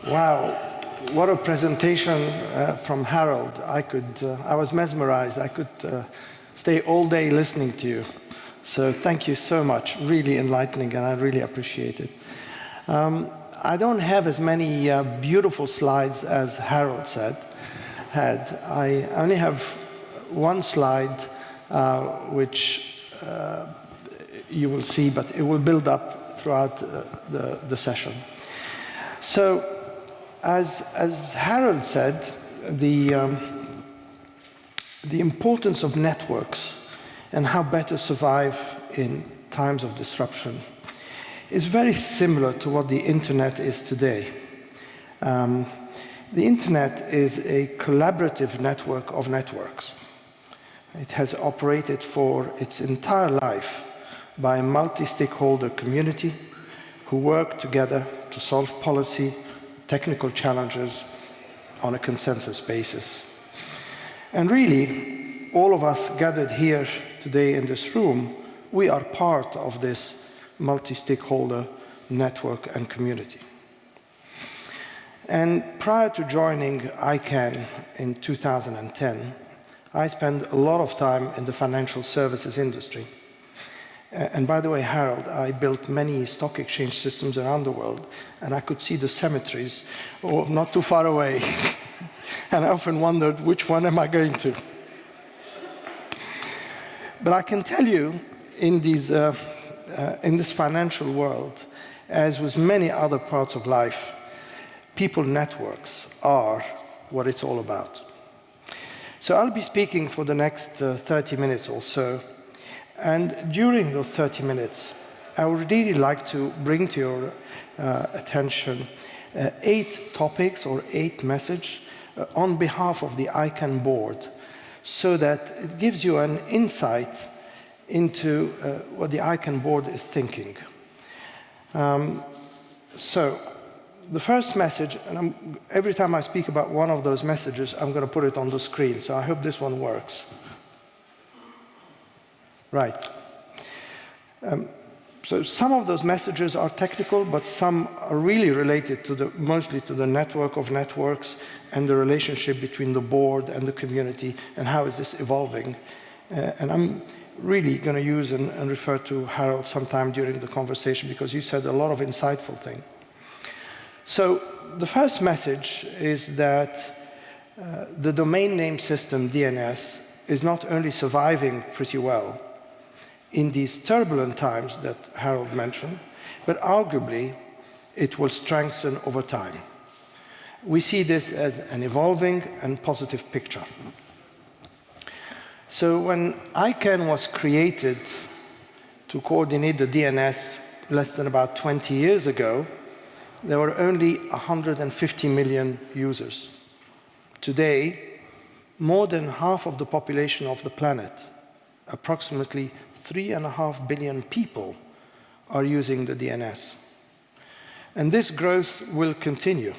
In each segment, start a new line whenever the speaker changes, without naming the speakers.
Wow, what a presentation from Harold. I was mesmerized. I could stay all day listening to you. So thank you so much. Really enlightening, and I really appreciate it. I don't have as many beautiful slides as Harold had. I only have one slide, which you will see, but it will build up throughout the session. So, as Harold said, the importance of networks and how better survive in times of disruption is very similar to what the internet is today. The internet is a collaborative network of networks. It has operated for its entire life by a multi-stakeholder community who work together to solve policy, technical challenges on a consensus basis. And really, all of us gathered here today in this room, we are part of this multi-stakeholder network and community. And prior to joining ICANN in 2010, I spent a lot of time in the financial services industry. And by the way, Harold, I built many stock exchange systems around the world, and I could see the cemeteries not too far away. And I often wondered, which one am I going to? But I can tell you, in this financial world, as with many other parts of life, people networks are what it's all about. So I'll be speaking for the next 30 minutes or so. And during those 30 minutes, I would really like to bring to your attention 8 topics or 8 messages on behalf of the ICANN board, so that it gives you an insight into what the ICANN board is thinking. So the first message, and every time I speak about one of those messages, I'm going to put it on the screen, so I hope this one works. Right. So some of those messages are technical, but some are really related to mostly to the network of networks and the relationship between the board and the community, and how is this evolving. And I'm really going to use and refer to Harold sometime during the conversation, because you said a lot of insightful things. So the first message is that the domain name system, DNS, is not only surviving pretty well in these turbulent times that Harold mentioned, but arguably it will strengthen over time. We see this as an evolving and positive picture. So when ICANN was created to coordinate the DNS less than about 20 years ago, there were only 150 million users. Today, more than half of the population of the planet, approximately 3.5 billion people, are using the DNS. And this growth will continue.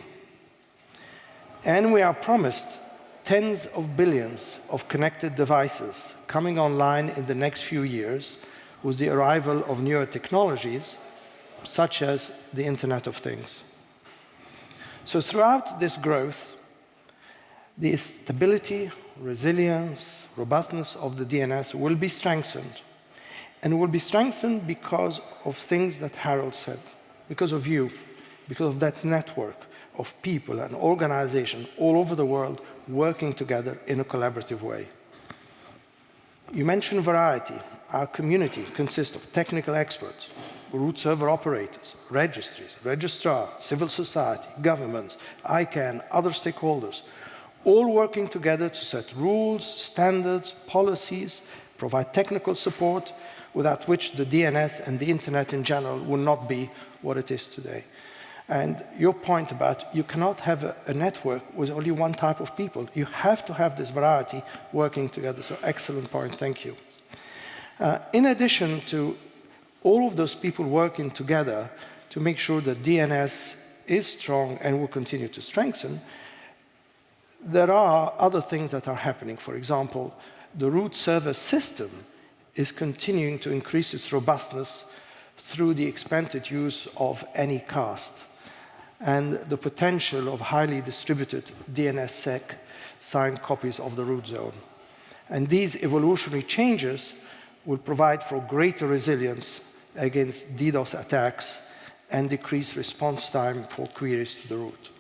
And we are promised tens of billions of connected devices coming online in the next few years with the arrival of newer technologies, such as the Internet of Things. So throughout this growth, the stability, resilience, robustness of the DNS will be strengthened. And will be strengthened because of things that Harold said, because of you, because of that network of people and organizations all over the world working together in a collaborative way. You mentioned variety. Our community consists of technical experts, root server operators, registries, registrars, civil society, governments, ICANN, other stakeholders, all working together to set rules, standards, policies, provide technical support, without which the DNS and the internet in general will not be what it is today. And your point about you cannot have a network with only one type of people. You have to have this variety working together. So excellent point, thank you. In addition to all of those people working together to make sure that DNS is strong and will continue to strengthen, there are other things that are happening. For example, the root server system is continuing to increase its robustness through the expanded use of anycast. and the potential of highly distributed DNSSEC signed copies of the root zone. And these evolutionary changes will provide for greater resilience against DDoS attacks and decrease response time for queries to the root.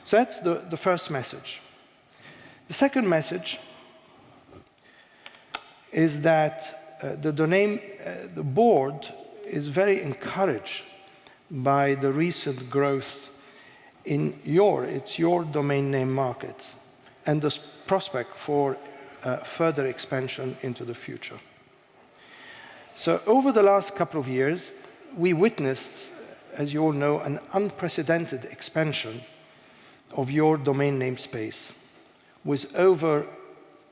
So that's the first message. The second message is that the board is very encouraged by the recent growth in your domain name market and the prospect for further expansion into the future. So over the last couple of years, we witnessed, as you all know, an unprecedented expansion of your domain name space, with over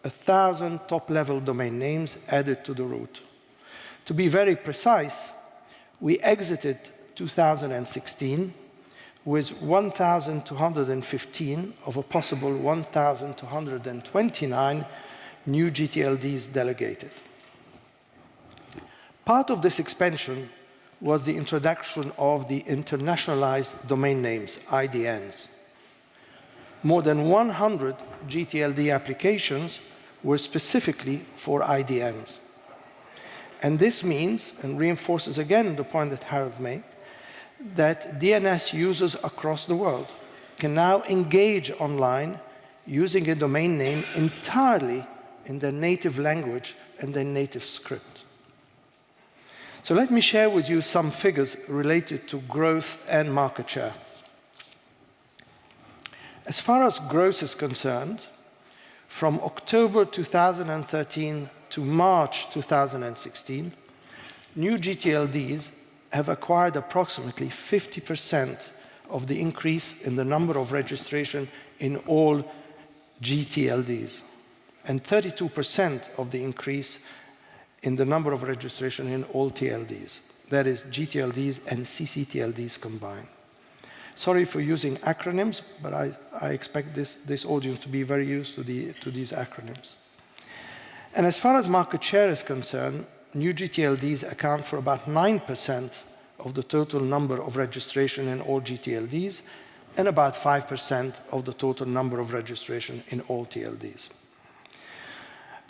1,000 top-level domain names added to the root. To be very precise, we exited 2016 with 1,215 of a possible 1,229 new GTLDs delegated. Part of this expansion was the introduction of the internationalized domain names, IDNs. More than 100 GTLD applications were specifically for IDNs. And this means, and reinforces again the point that Harold made, that DNS users across the world can now engage online using a domain name entirely in their native language and their native script. So let me share with you some figures related to growth and market share. As far as growth is concerned, from October 2013 to March 2016, new GTLDs have acquired approximately 50% of the increase in the number of registration in all GTLDs, and 32% of the increase in the number of registration in all TLDs. That is GTLDs and CCTLDs combined. Sorry for using acronyms, but I expect this audience to be very used to these acronyms. And as far as market share is concerned, new GTLDs account for about 9% of the total number of registration in all GTLDs and about 5% of the total number of registration in all TLDs.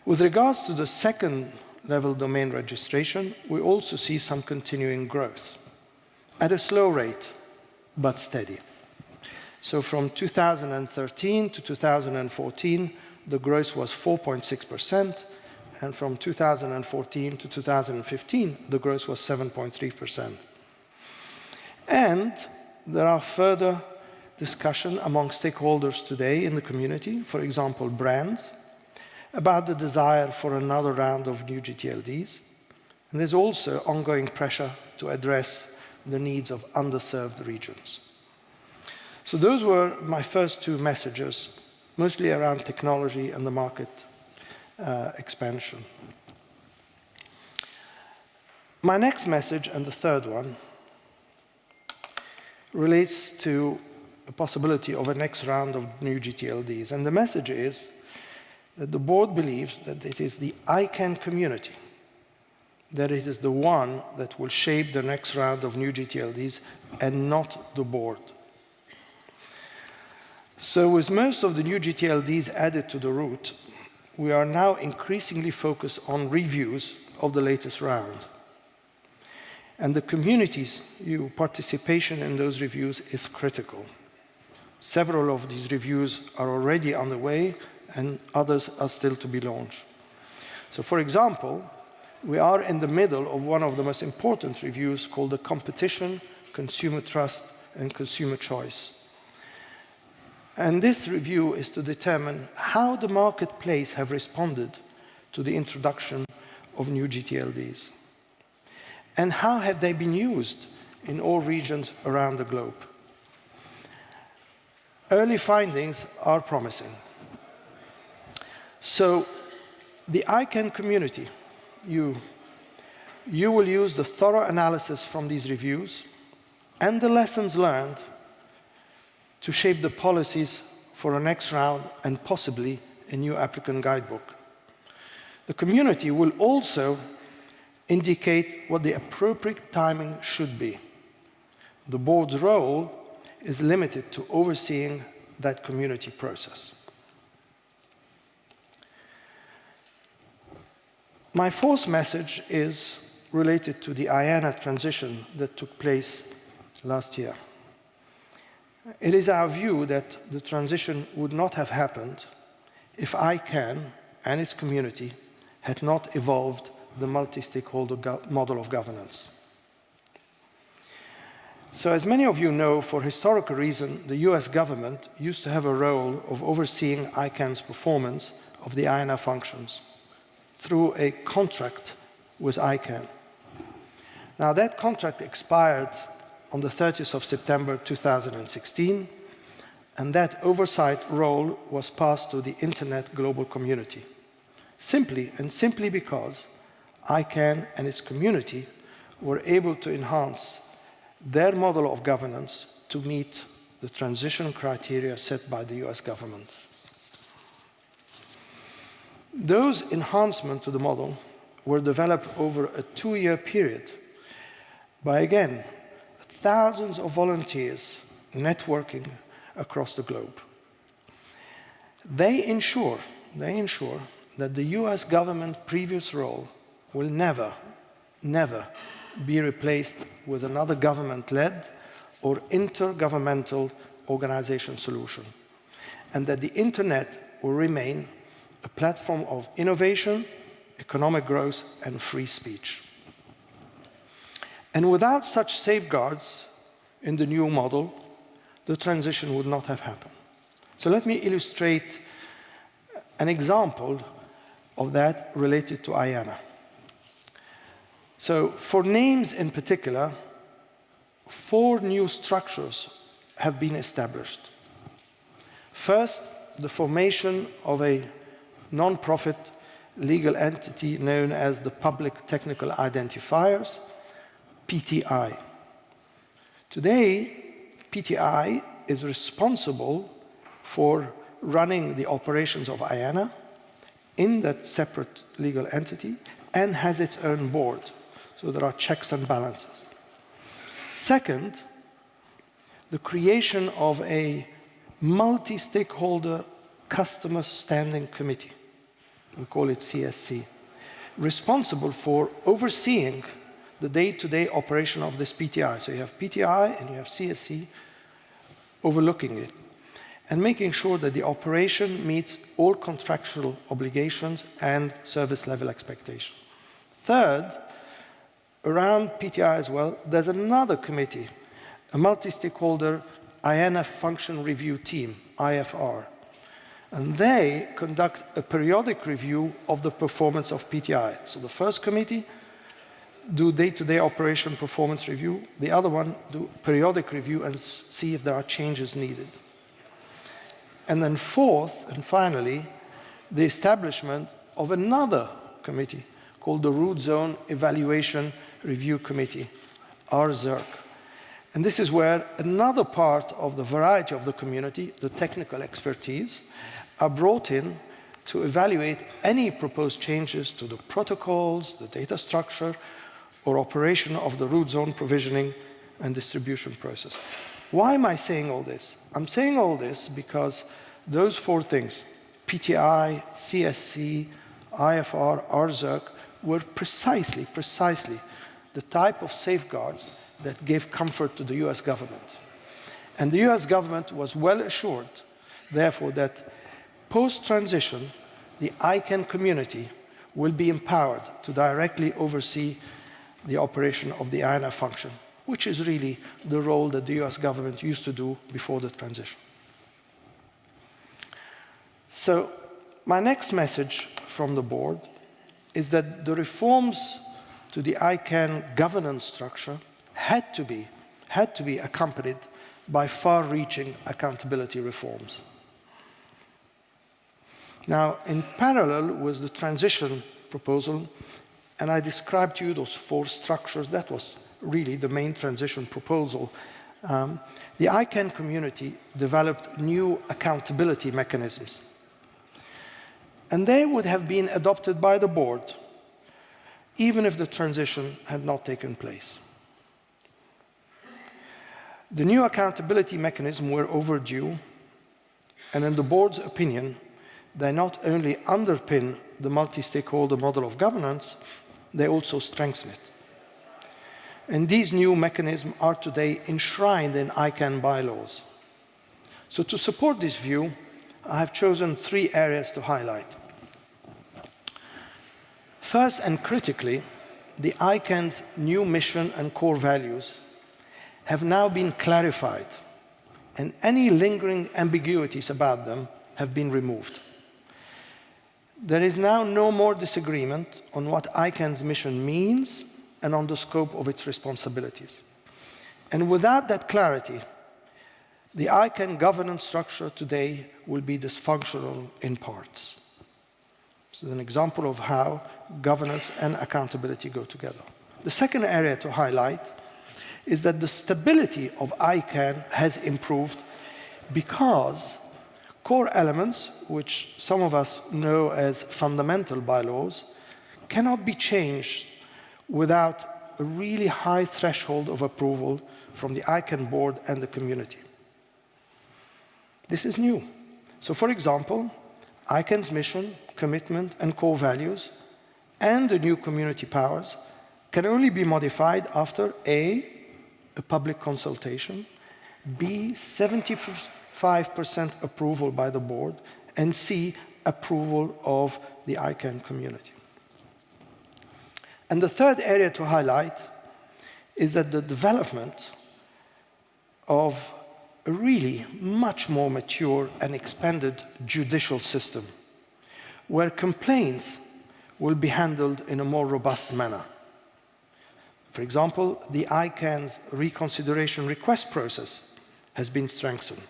With regards to the second-level domain registration, we also see some continuing growth at a slow rate, but steady. So from 2013 to 2014, the growth was 4.6%, and from 2014 to 2015, the growth was 7.3%. And there are further discussion among stakeholders today in the community, for example, brands, about the desire for another round of new GTLDs. And there's also ongoing pressure to address the needs of underserved regions. So those were my first two messages, mostly around technology and the market expansion. My next message, and the third one, relates to the possibility of a next round of new GTLDs. And the message is that the board believes that it is the ICANN community that it is the one that will shape the next round of new GTLDs and not the board. So with most of the new GTLDs added to the root, we are now increasingly focused on reviews of the latest round. And the community's participation in those reviews is critical. Several of these reviews are already on the way, and others are still to be launched. So for example, we are in the middle of one of the most important reviews called the Competition, Consumer Trust, and Consumer Choice. And this review is to determine how the marketplace have responded to the introduction of new GTLDs, and how have they been used in all regions around the globe. Early findings are promising. So the ICANN community, you will use the thorough analysis from these reviews and the lessons learned to shape the policies for a next round and possibly a new applicant guidebook. The community will also indicate what the appropriate timing should be. The board's role is limited to overseeing that community process. My fourth message is related to the IANA transition that took place last year. It is our view that the transition would not have happened if ICANN and its community had not evolved the multi-stakeholder model of governance. So as many of you know, for historical reason, the US government used to have a role of overseeing ICANN's performance of the IANA functions through a contract with ICANN. Now that contract expired on the 30th of September 2016, and that oversight role was passed to the Internet global community, simply because ICANN and its community were able to enhance their model of governance to meet the transition criteria set by the US government. Those enhancements to the model were developed over a 2-year period by, again, thousands of volunteers networking across the globe. They ensure that the US government previous role will never be replaced with another government-led or intergovernmental organization solution, and that the Internet will remain a platform of innovation, economic growth, and free speech. And without such safeguards in the new model, the transition would not have happened. So let me illustrate an example of that related to IANA. So for names in particular, 4 new structures have been established. First, the formation of a non-profit legal entity known as the Public Technical Identifiers, PTI. Today, PTI is responsible for running the operations of IANA in that separate legal entity and has its own board. So there are checks and balances. Second, the creation of a multi-stakeholder customer standing committee. We call it CSC, responsible for overseeing the day-to-day operation of this PTI. So you have PTI and you have CSC overlooking it and making sure that the operation meets all contractual obligations and service level expectations. Third, around PTI as well, there's another committee, a multi-stakeholder IANA function review team, IFR. And they conduct a periodic review of the performance of PTI. So the first committee do day-to-day operation performance review. The other one do periodic review and see if there are changes needed. And then fourth, and finally, the establishment of another committee called the Root Zone Evaluation Review Committee, RZERC. And this is where another part of the variety of the community, the technical expertise, are brought in to evaluate any proposed changes to the protocols, the data structure, or operation of the root zone provisioning and distribution process. Why am I saying all this? I'm saying all this because those 4 things, PTI, CSC, IFR, RZERC, were precisely the type of safeguards that gave comfort to the US government. And the US government was well assured, therefore, that post-transition, the ICANN community will be empowered to directly oversee the operation of the IANA function, which is really the role that the US government used to do before the transition. So my next message from the board is that the reforms to the ICANN governance structure had to be accompanied by far-reaching accountability reforms. Now, in parallel with the transition proposal, and I described to you those 4 structures, that was really the main transition proposal, the ICANN community developed new accountability mechanisms. And they would have been adopted by the board, even if the transition had not taken place. The new accountability mechanism were overdue, and in the board's opinion, they not only underpin the multi-stakeholder model of governance, they also strengthen it. And these new mechanisms are today enshrined in ICANN bylaws. So to support this view, I have chosen 3 areas to highlight. First, and critically, the ICANN's new mission and core values have now been clarified, and any lingering ambiguities about them have been removed. There is now no more disagreement on what ICANN's mission means and on the scope of its responsibilities. And without that clarity, the ICANN governance structure today will be dysfunctional in parts. This is an example of how governance and accountability go together. The second area to highlight is that the stability of ICANN has improved because core elements, which some of us know as fundamental bylaws, cannot be changed without a really high threshold of approval from the ICANN board and the community. This is new. So for example, ICANN's mission, commitment, and core values, and the new community powers can only be modified after A, a public consultation, B, 75% approval by the board, and C, approval of the ICANN community. And the third area to highlight is that the development of a really much more mature and expanded judicial system, where complaints will be handled in a more robust manner. For example, the ICANN's reconsideration request process has been strengthened,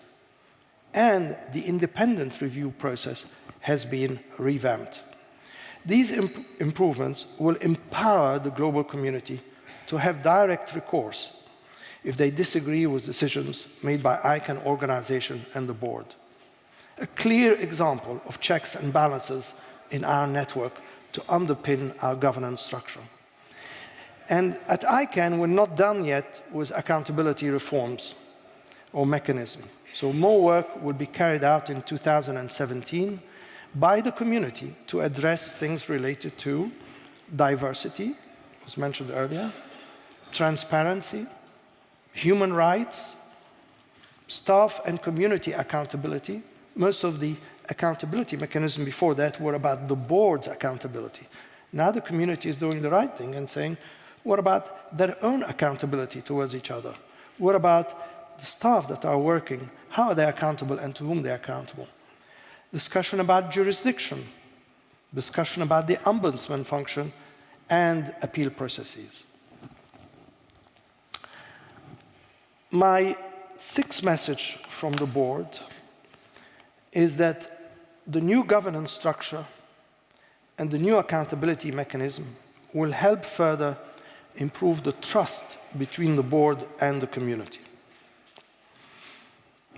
and the independent review process has been revamped. These improvements will empower the global community to have direct recourse if they disagree with decisions made by ICANN organization and the board. A clear example of checks and balances in our network to underpin our governance structure. And at ICANN, we're not done yet with accountability reforms or mechanism. So more work will be carried out in 2017 by the community to address things related to diversity, as mentioned earlier, transparency, human rights, staff and community accountability. Most of the accountability mechanisms before that were about the board's accountability. Now the community is doing the right thing and saying, what about their own accountability towards each other? What about the staff that are working? How are they accountable and to whom they are accountable? Discussion about jurisdiction, discussion about the ombudsman function, and appeal processes. My 6th message from the board is that the new governance structure and the new accountability mechanism will help further improve the trust between the board and the community.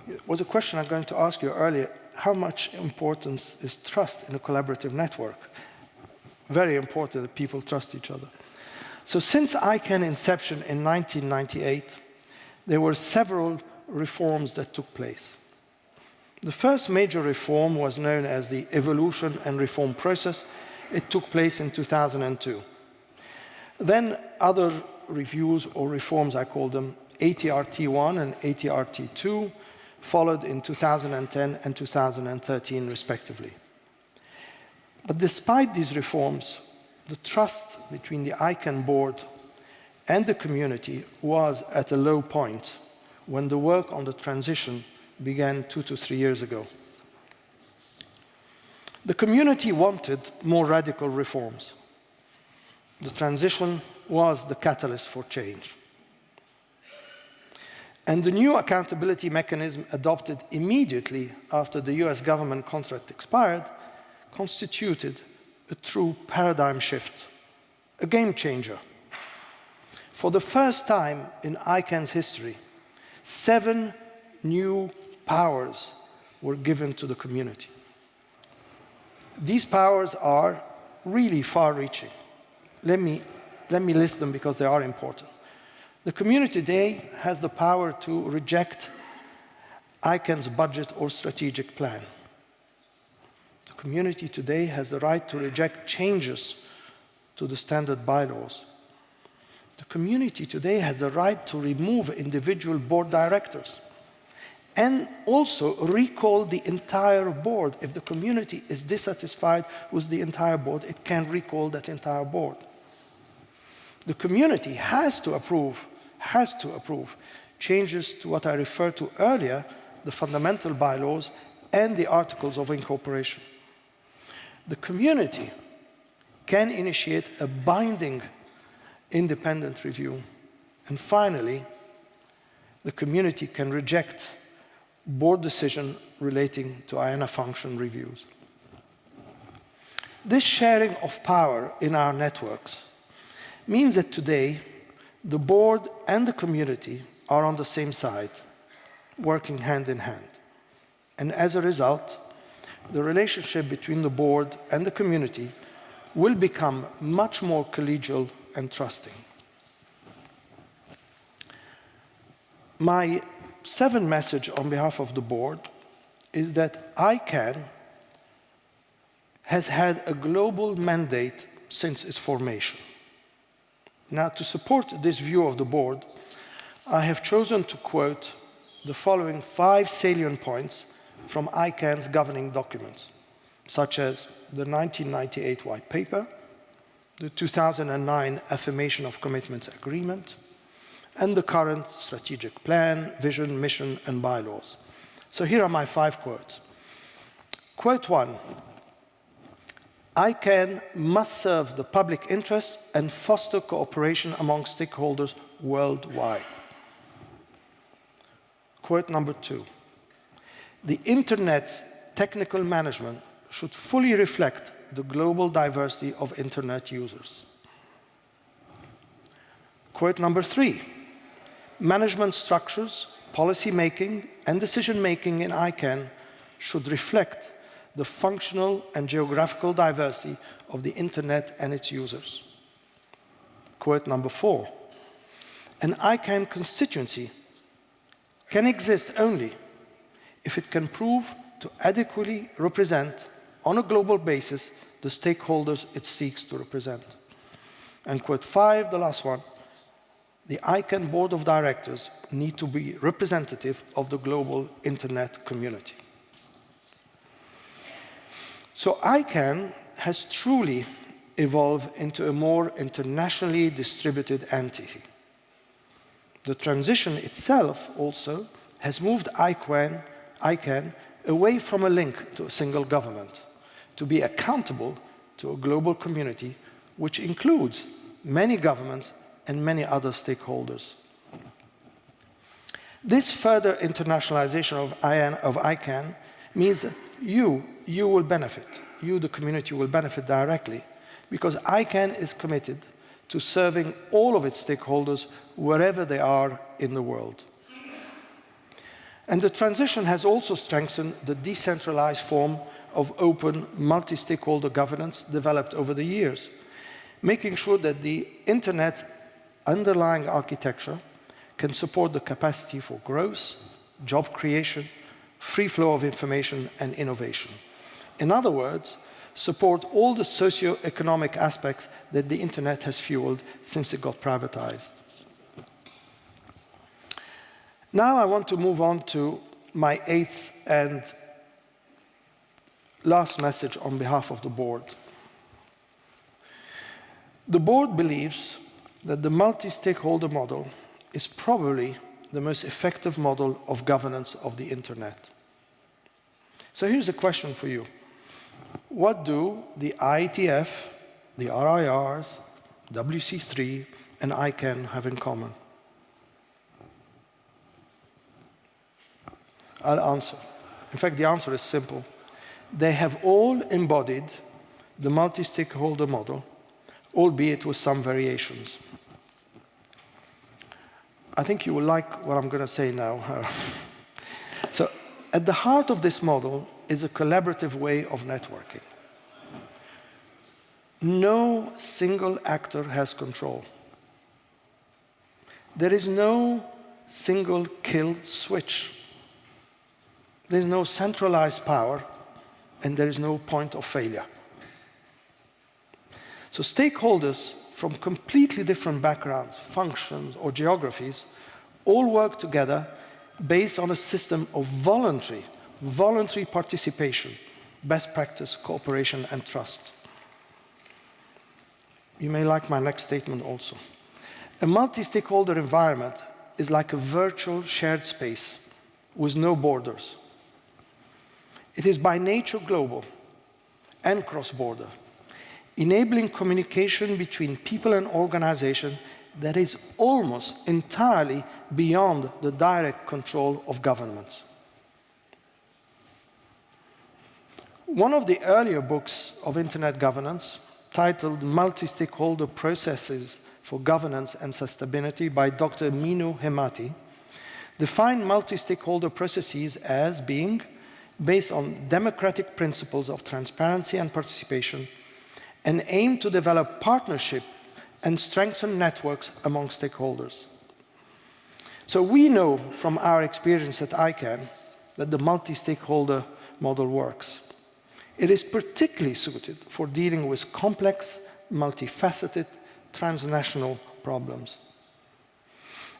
It was a question I'm going to ask you earlier. How much importance is trust in a collaborative network? Very important that people trust each other. So since ICANN inception in 1998, there were several reforms that took place. The first major reform was known as the evolution and reform process. It took place in 2002. Then other reviews or reforms, I call them, ATRT1 and ATRT2, followed in 2010 and 2013, respectively. But despite these reforms, the trust between the ICANN board and the community was at a low point when the work on the transition began 2 to 3 years ago. The community wanted more radical reforms. The transition was the catalyst for change. And the new accountability mechanism adopted immediately after the US government contract expired constituted a true paradigm shift, a game changer. For the first time in ICANN's history, 7 new powers were given to the community. These powers are really far-reaching. Let me list them because they are important. The community today has the power to reject ICANN's budget or strategic plan. The community today has the right to reject changes to the standard bylaws. The community today has the right to remove individual board directors and also recall the entire board. If the community is dissatisfied with the entire board, it can recall that entire board. The community has to approve changes to what I referred to earlier, the fundamental bylaws and the articles of incorporation. The community can initiate a binding independent review. And finally, the community can reject board decision relating to IANA function reviews. This sharing of power in our networks means that today the board and the community are on the same side, working hand in hand. And as a result, the relationship between the board and the community will become much more collegial and trusting. My seventh message on behalf of the board is that ICANN has had a global mandate since its formation. Now, to support this view of the board, I have chosen to quote the following 5 salient points from ICANN's governing documents, such as the 1998 White Paper, the 2009 Affirmation of Commitments Agreement, and the current strategic plan, vision, mission, and bylaws. So here are my 5 quotes. Quote 1, ICANN must serve the public interest and foster cooperation among stakeholders worldwide. Quote number 2, the Internet's technical management should fully reflect the global diversity of Internet users. Quote number 3, management structures, policy making, and decision making in ICANN should reflect the functional and geographical diversity of the Internet and its users. Quote number 4, an ICANN constituency can exist only if it can prove to adequately represent on a global basis the stakeholders it seeks to represent. And quote 5, the last one, the ICANN board of directors need to be representative of the global Internet community. So ICANN has truly evolved into a more internationally distributed entity. The transition itself also has moved ICANN away from a link to a single government to be accountable to a global community, which includes many governments and many other stakeholders. This further internationalization of ICANN means that you will benefit. You, the community, will benefit directly because ICANN is committed to serving all of its stakeholders wherever they are in the world. And the transition has also strengthened the decentralized form of open multi-stakeholder governance developed over the years, making sure that the Internet's underlying architecture can support the capacity for growth, job creation, free flow of information, and innovation. In other words, support all the socio-economic aspects that the Internet has fueled since it got privatized. Now I want to move on to my 8th and last message on behalf of the board. The board believes that the multi-stakeholder model is probably the most effective model of governance of the Internet. So here's a question for you. What do the IETF, the RIRs, WC3, and ICANN have in common? I'll answer. In fact, the answer is simple. They have all embodied the multi-stakeholder model, albeit with some variations. I think you will like what I'm going to say now. So, at the heart of this model is a collaborative way of networking. No single actor has control. There is no single kill switch. There is no centralized power, and there is no point of failure. So stakeholders from completely different backgrounds, functions, or geographies all work together based on a system of voluntary participation, best practice, cooperation, and trust. You may like my next statement also. A multi-stakeholder environment is like a virtual shared space with no borders. It is by nature global and cross-border, enabling communication between people and organizations that is almost entirely beyond the direct control of governments. One of the earlier books of internet governance, titled Multi-Stakeholder Processes for Governance and Sustainability by Dr. Minu Hemati, defined multi-stakeholder processes as being based on democratic principles of transparency and participation, and aim to develop partnership and strengthen networks among stakeholders. So we know from our experience at ICANN that the multi-stakeholder model works. It is particularly suited for dealing with complex, multifaceted, transnational problems.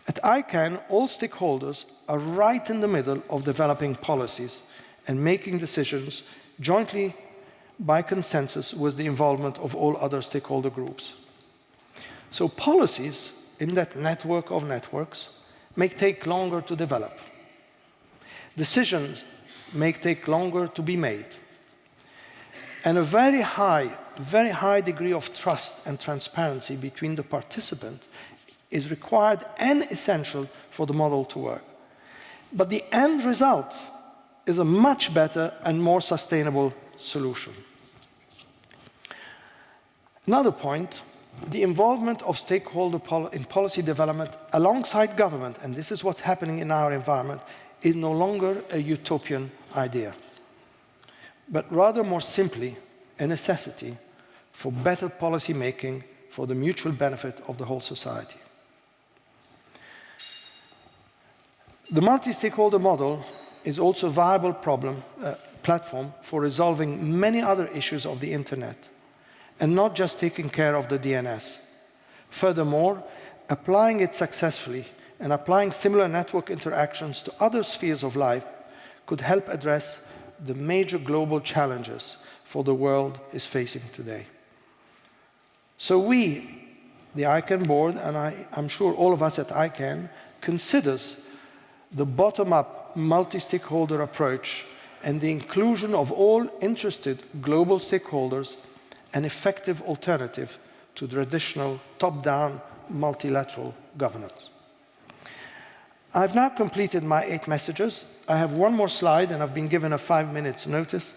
At ICANN, all stakeholders are right in the middle of developing policies and making decisions jointly by consensus with the involvement of all other stakeholder groups. So policies in that network of networks may take longer to develop. Decisions may take longer to be made. And a very high degree of trust and transparency between the participants is required and essential for the model to work. But the end result is a much better and more sustainable solution. Another point, the involvement of stakeholders in policy development alongside government, and this is what's happening in our environment, is no longer a utopian idea, but rather more simply a necessity for better policy making for the mutual benefit of the whole society. The multi-stakeholder model is also a viable platform for resolving many other issues of the internet, and not just taking care of the DNS. Furthermore, applying it successfully and applying similar network interactions to other spheres of life could help address the major global challenges for the world is facing today. So we, the ICANN board, and I'm sure all of us at ICANN, considers the bottom-up multi-stakeholder approach and the inclusion of all interested global stakeholders an effective alternative to traditional top-down multilateral governance. I've now completed my 8 messages. I have one more slide, and I've been given a 5 minutes notice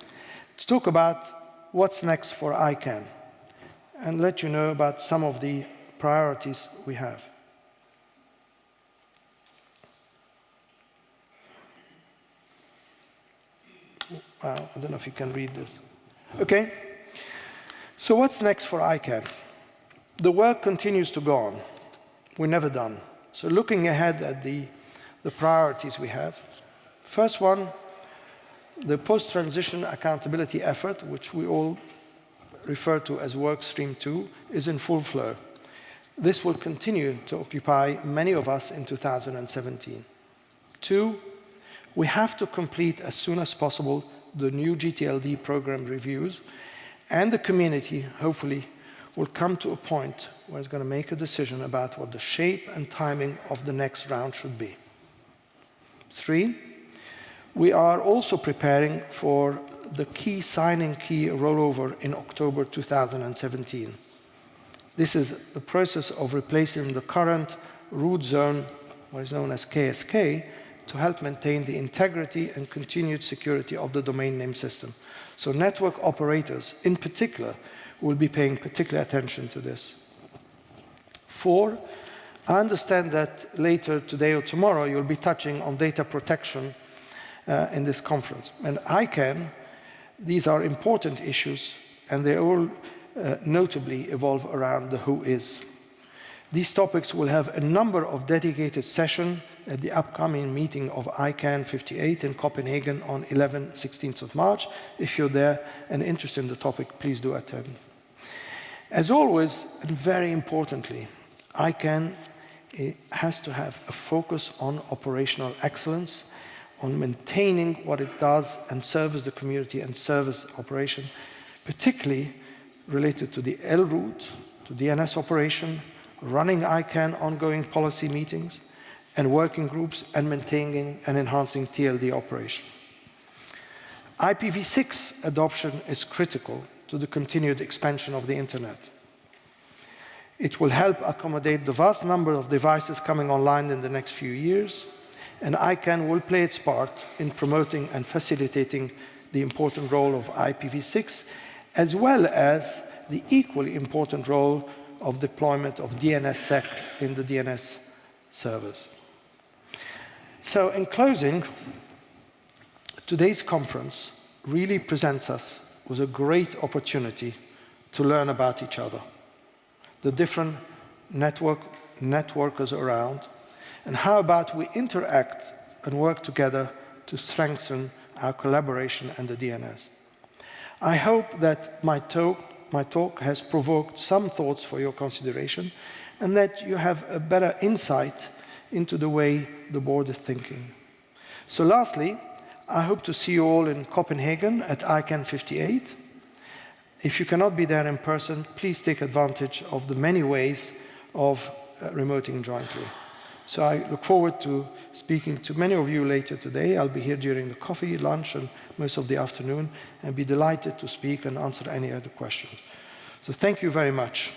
to talk about what's next for ICANN and let you know about some of the priorities we have. Wow, I don't know if you can read this. Okay. So what's next for ICANN? The work continues to go on. We're never done. So looking ahead at the priorities we have. First one, the post-transition accountability effort, which we all refer to as Work Stream 2, is in full flow. This will continue to occupy many of us in 2017. 2, we have to complete as soon as possible the new GTLD program reviews, and the community, hopefully, will come to a point where it's going to make a decision about what the shape and timing of the next round should be. 3, we are also preparing for the key signing key rollover in October 2017. This is the process of replacing the current root zone, what is known as KSK, to help maintain the integrity and continued security of the domain name system. So network operators, in particular, will be paying particular attention to this. 4, I understand that later today or tomorrow you'll be touching on data protection in this conference. And ICANN, these are important issues, and they all notably evolve around the who is. These topics will have a number of dedicated sessions at the upcoming meeting of ICANN 58 in Copenhagen on 16th of March. If you're there and interested in the topic, please do attend. As always, and very importantly, ICANN has to have a focus on operational excellence, on maintaining what it does and service the community and service operation, particularly related to the L route, to DNS operation, running ICANN ongoing policy meetings and working groups, and maintaining and enhancing TLD operation. IPv6 adoption is critical to the continued expansion of the internet. It will help accommodate the vast number of devices coming online in the next few years, and ICANN will play its part in promoting and facilitating the important role of IPv6, as well as the equally important role of deployment of DNSSEC in the DNS servers. So in closing, today's conference really presents us with a great opportunity to learn about each other, the different networkers around, and how about we interact and work together to strengthen our collaboration and the DNS. I hope that my talk has provoked some thoughts for your consideration, and that you have a better insight into the way the board is thinking. So lastly, I hope to see you all in Copenhagen at ICANN 58. If you cannot be there in person, please take advantage of the many ways of remoting jointly. So I look forward to speaking to many of you later today. I'll be here during the coffee, lunch, and most of the afternoon, and be delighted to speak and answer any other questions. So thank you very much.